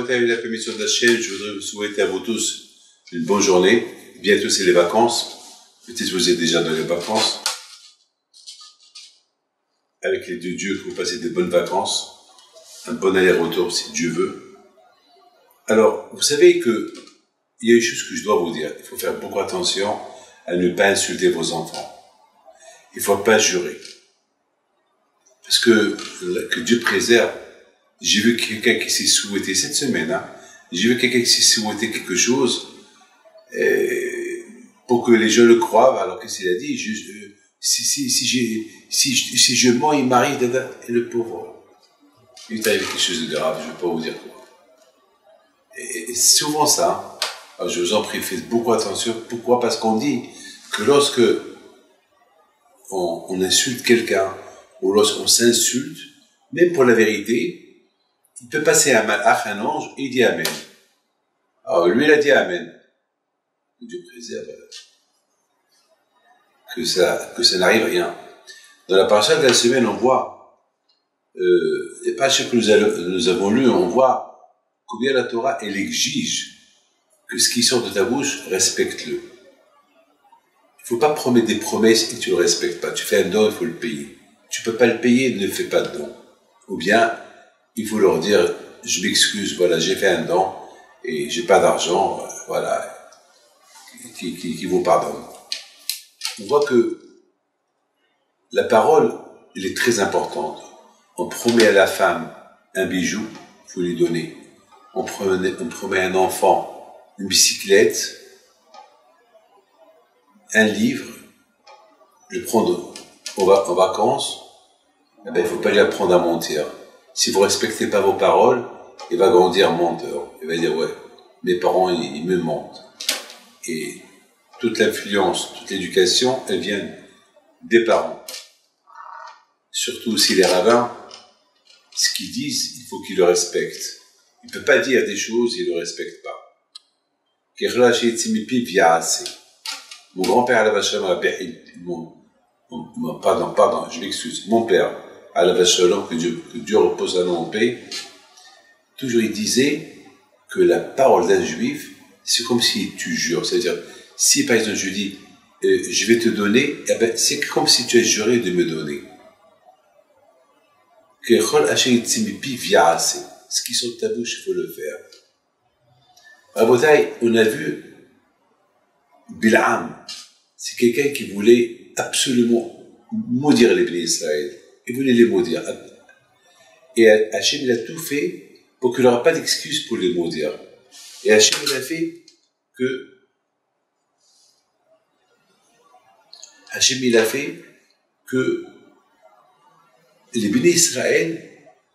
Avec la permission d'Hachem, je voudrais vous souhaiter à vous tous une bonne journée. Bientôt c'est les vacances. Peut-être vous êtes déjà dans les vacances. Avec les deux dieux, que vous passez des bonnes vacances. Un bon aller-retour si Dieu veut. Alors, vous savez que il y a une chose que je dois vous dire. Il faut faire beaucoup attention à ne pas insulter vos enfants. Il ne faut pas jurer. Parce que Dieu préserve. J'ai vu quelqu'un qui s'est souhaité cette semaine, j'ai vu quelqu'un qui s'est souhaité quelque chose pour que les gens le croient, alors qu'est-ce qu'il a dit? Si je mens, il m'arrive et le pauvre. Il est arrivé quelque chose de grave, je ne vais pas vous dire quoi. Et souvent ça, alors je vous en prie, faites beaucoup attention. Pourquoi? Parce qu'on dit que lorsque on insulte quelqu'un, ou lorsqu'on s'insulte, même pour la vérité, il peut passer un malach, un ange, et il dit Amen. Alors lui, il a dit Amen. Dieu préserve que ça n'arrive rien. Dans la paracha de la semaine, on voit, les paracha que nous avons lues, on voit combien la Torah, elle exige que ce qui sort de ta bouche, respecte-le. Il ne faut pas promettre des promesses et tu ne le respectes pas. Tu fais un don, il faut le payer. Tu ne peux pas le payer, ne fais pas de don. Ou bien, il faut leur dire, je m'excuse, voilà, j'ai fait un don et j'ai pas d'argent, voilà, qui vous pardonne. On voit que la parole, elle est très importante. On promet à la femme un bijou, il faut lui donner. On promet à un enfant une bicyclette, un livre, le prendre en vacances, eh ben, il ne faut pas lui apprendre à mentir. Si vous ne respectez pas vos paroles, il va grandir menteur. Il va dire, ouais, mes parents, ils me mentent. Et toute l'influence, toute l'éducation, elle vient des parents. Surtout aussi les rabbins, ce qu'ils disent, il faut qu'ils le respectent. Il ne peut pas dire des choses, il ne le respecte pas. Mon grand-père, pardon, je m'excuse, mon père, que Dieu repose à nom en paix, toujours il disait que la parole d'un juif, c'est comme si tu jures. C'est-à-dire, si par exemple je dis, je vais te donner, eh ben, c'est comme si tu as juré de me donner. Ce qui sort de ta bouche, il faut le faire. À Botaï, on a vu Bil'am, c'est quelqu'un qui voulait absolument maudire les bénis Israël. Il voulait les maudire. Et Hachem, il a tout fait pour qu'il n'aura pas d'excuse pour les maudire. Et Hachem, il a fait que les bénis Israël,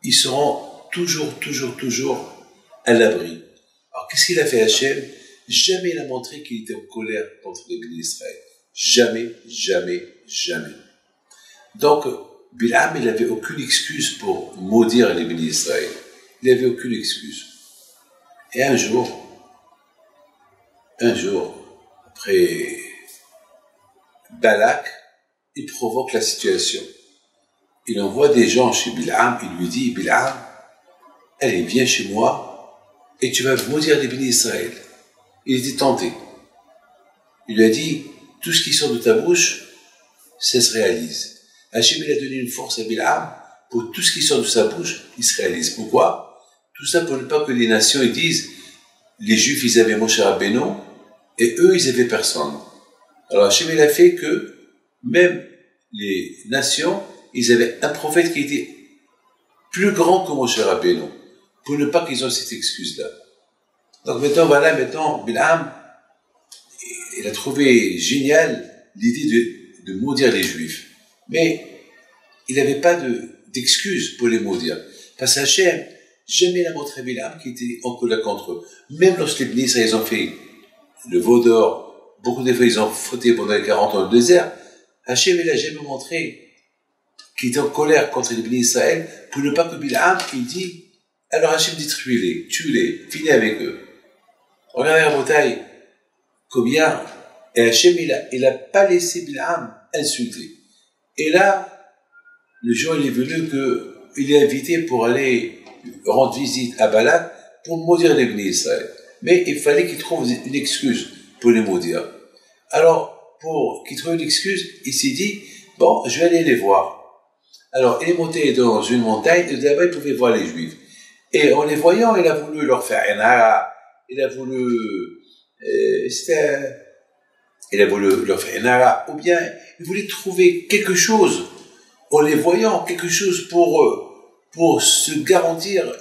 ils seront toujours à l'abri. Alors, qu'est-ce qu'il a fait Hachem? Jamais il a montré qu'il était en colère contre les bénis Israël. Jamais. Donc, Bil'am, il n'avait aucune excuse pour maudire les bénis Israël. Il n'avait aucune excuse. Et un jour, après Balak, il provoque la situation. Il envoie des gens chez Bil'am, il lui dit, Bil'am, allez, viens chez moi, et tu vas maudire les bénis Israël. Il était tenté. Il lui a dit, tout ce qui sort de ta bouche, ça se réalise. Hachem, il a donné une force à Bil'am, pour tout ce qui sort de sa bouche, il se réalise. Pourquoi? Tout ça pour ne pas que les nations ils disent, les Juifs, ils avaient Moshe Rabbeinu, et eux, ils avaient personne. Alors Hachem, il a fait que, même les nations, ils avaient un prophète qui était plus grand que Moshe Rabbeinu, pour ne pas qu'ils aient cette excuse-là. Donc maintenant, Bil'am, il a trouvé génial l'idée de maudire les Juifs. Mais il n'avait pas d'excuse pour les maudire. Parce qu'Hachem, jamais il a montré Bil'am qui était en colère contre eux. Même lorsque les bénis, ils ont fait le veau d'or, beaucoup de fois ils ont fauté pendant les 40 ans au désert, Hachem, il n'a jamais montré qui était en colère contre les bénis Israël, pour ne pas que Bil'am, il dit, alors Hachem dit tuez-les, finis avec eux. Regardez la bataille, combien, et Hachem, il a pas laissé Bil'am insulter. Et là, le jour, il est venu il est invité pour aller rendre visite à Balak pour maudire les bénis Israël. Mais il fallait qu'il trouve une excuse pour les maudire. Alors, pour qu'il trouve une excuse, il s'est dit, bon, je vais aller les voir. Alors, il est monté dans une montagne, et là-bas, il pouvait voir les Juifs. Et en les voyant, il a voulu leur faire un hara, il a voulu leur faire un hara, ou bien, il voulait trouver quelque chose, en les voyant, quelque chose pour se garantir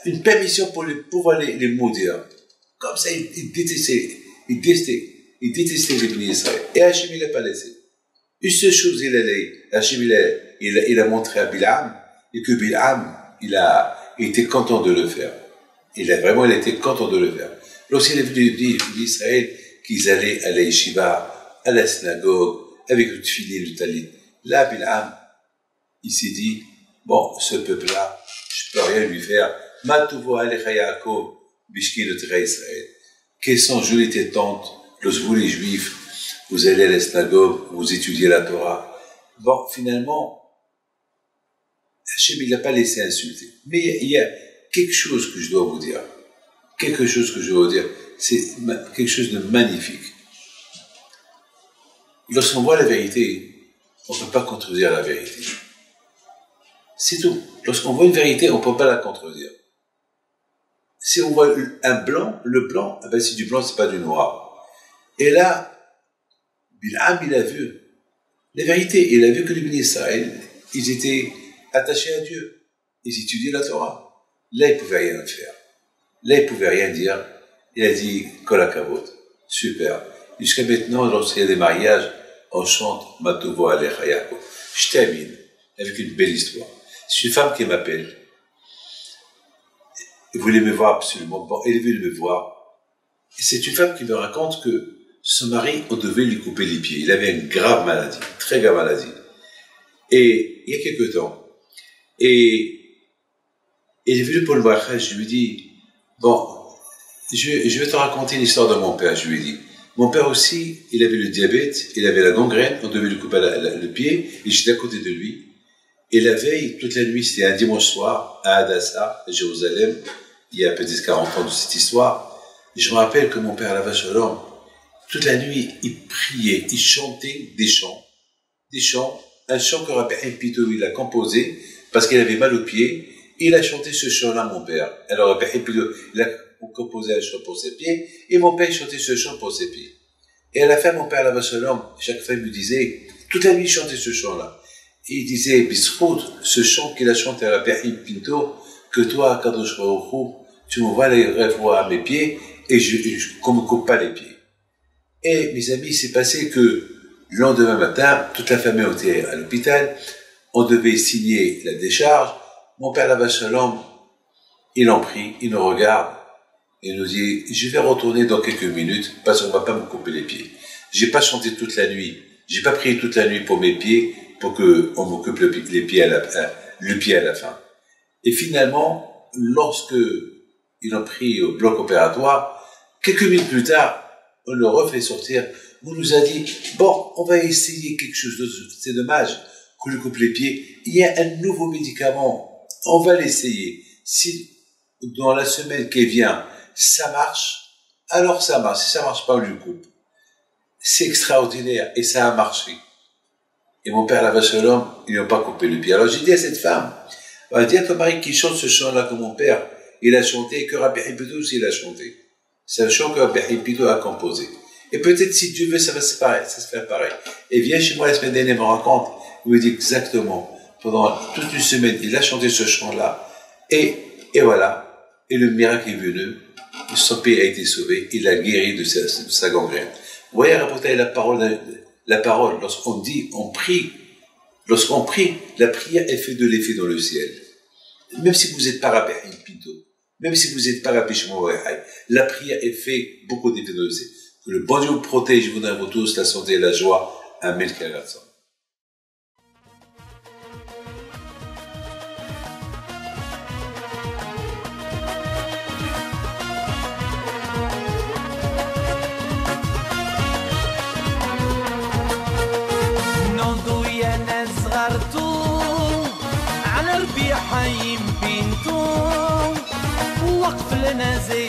une permission pour pouvoir les maudire. Comme ça, il détestait les bénis d'Israël. Et Hachem, il l'a pas laissé. Une seule chose, Hachem, il a montré à Bil'am, et que Bil'am, il était content de le faire. Il a été content de le faire. Lorsqu'il est venu d'Israël, qu'ils allaient à la yeshiva, à la synagogue, avec le tfilin, le talit. Là, Bil'am, il s'est dit, bon, ce peuple-là, je peux rien lui faire. Matuvo alecha Yaakov, bishki le terrain Israël. Quelles sont jolies tes tentes, lorsque vous les Juifs, vous allez à la synagogue, vous étudiez la Torah. Bon, finalement, Hachem, il l'a pas laissé insulter. Mais il y a quelque chose que je dois vous dire. Quelque chose que je dois vous dire. C'est quelque chose de magnifique. Lorsqu'on voit la vérité, on ne peut pas contredire la vérité. C'est tout. Lorsqu'on voit une vérité, on ne peut pas la contredire. Si on voit un blanc, le blanc, c'est du blanc, c'est pas du noir. Et là, Bil'am, il a vu la vérité. Il a vu que les bénis Israël, ils étaient attachés à Dieu. Ils étudiaient la Torah. Là, il ne pouvait rien faire. Là, il ne pouvait rien dire. Il a dit, Kol hakavod. Super. Jusqu'à maintenant, lorsqu'il y a des mariages, on chante Matuvo alecha Yaakov. Je termine avec une belle histoire. C'est une femme qui m'appelle. Elle voulait me voir absolument. Bon, elle est venue me voir. Et c'est une femme qui me raconte que son mari, on devait lui couper les pieds. Il avait une grave maladie, une très grave maladie. Et il y a quelque temps, et il est venu pour le voir. Je lui ai dit, bon, je vais te raconter l'histoire de mon père. Je lui ai dit, mon père aussi, il avait le diabète, il avait la gangrène, on devait lui couper le pied, et j'étais à côté de lui. Et la veille, toute la nuit, c'était un dimanche soir, à Hadassah, à Jérusalem, il y a peut-être 40 ans de cette histoire. Et je me rappelle que mon père, la Shalom, toute la nuit, il priait, il chantait des chants, un chant que Rabbi Chaim Pito, il a composé, parce qu'il avait mal aux pieds, et il a chanté ce chant-là, mon père. Alors Rabbi Chaim Pito, il a composé un chant pour ses pieds, et mon père chantait ce chant pour ses pieds. Et à la fin, mon père, la Shalom, chaque fois, il me disait, toute la nuit, il chantait ce chant-là. Et il disait, Bisrout, ce chant qu'il a chanté à Rabbi Chaim Pinto, que toi, Kadosh Baruch Hu, tu m'envoies les rêves à mes pieds, et qu'on me coupe pas les pieds. Et, mes amis, il s'est passé que, le lendemain matin, toute la famille était à l'hôpital, on devait signer la décharge, mon père, la Shalom, il en prie, il nous regarde, et nous dit, je vais retourner dans quelques minutes, parce qu'on va pas me couper les pieds. J'ai pas chanté toute la nuit, j'ai pas prié toute la nuit pour mes pieds, pour qu'on m'occupe le pied à la fin. Et finalement, lorsque ils ont pris au bloc opératoire, quelques minutes plus tard, on le refait sortir, on nous a dit, bon, on va essayer quelque chose d'autre, c'est dommage qu'on lui coupe les pieds, il y a un nouveau médicament, on va l'essayer. Si dans la semaine qui vient, ça marche, alors ça marche, si ça marche pas, on lui coupe. C'est extraordinaire, et ça a marché. Et mon père, la Shalom, ils n'ont pas coupé le pied. Alors j'ai dit à cette femme, on va dire que Marie qui chante ce chant-là que mon père, il a chanté, et que Rabbi Chaim Pito aussi il a chanté. C'est un chant que Rabbi Chaim Pito a composé. Et peut-être si Dieu veut, ça va se faire pareil. Et vient chez moi la semaine dernière, il me raconte, il me dit exactement, pendant toute une semaine, il a chanté ce chant-là, et voilà. Et le miracle est venu, son pied a été sauvé, il a guéri de sa gangrène. Vous voyez, rapporter la parole, lorsqu'on dit, on prie, lorsqu'on prie, la prière est fait de l'effet dans le ciel. Même si vous n'êtes pas Rabbi Chaim Pito, même si vous n'êtes pas Rabbi Shimon Bar Yochai, la prière est fait beaucoup d'effets dans le ciel. Que le bon Dieu vous protège, vous donne à vous tous la santé et la joie. un ملك رצון. نوضوا يا ناس غرتوا على ربيع حيم بنتو وقف لنا زي